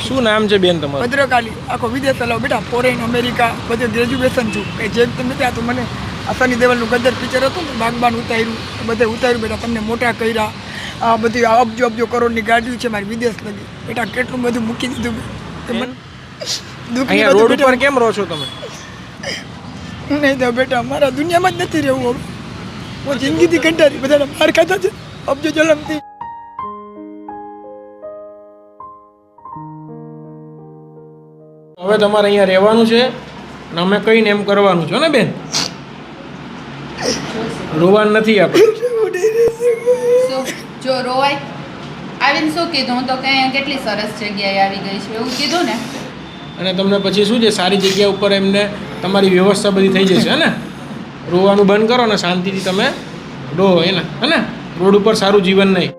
શું નામ છે બેન તમારું? ભદ્રકાલી. આખો વિદેશ ચલાવ બેટા, ફોરેન, અમેરિકા બધે ગ્રેજ્યુએશન છું. કંઈ જેમ તમે ત્યાં તો મને આ સની દેવલનું ગદર પિક્ચર હતું ને, બાગબાન ઉતાર્યું, બધે ઉતાર્યું બેટા. તમને મોટા કર્યા. આ બધી અબજો અબજો કરોડની ગાડીઓ છે મારી વિદેશ લગી બેટા. કેટલું બધું મૂકી દીધું અહીંયા રોડ ઉપર કેમ રહો છો તમે? નહીં તો બેટા મારા દુનિયામાં જ નથી રહેવું હવે. હું જિંદગીથી કંટાળી બધાને માર ખાતા છે અબજો જલમથી. હવે તમારે અહીંયા રહેવાનું છે અને અમે કહીને એમ કરવાનું છે ને બેન? રોવાનું નથી આપણે. જો રોવાય આવીને શું કીધું? હું તો કઈ કેટલી સરસ જગ્યાએ આવી ગઈ છું એવું કીધું ને. અને તમને પછી શું છે, સારી જગ્યા ઉપર એમને તમારી વ્યવસ્થા બધી થઈ જશે હે ને. રોવાનું બંધ કરો ને શાંતિથી તમે રહો એને, હે ને. રોડ ઉપર સારું જીવન નહીં.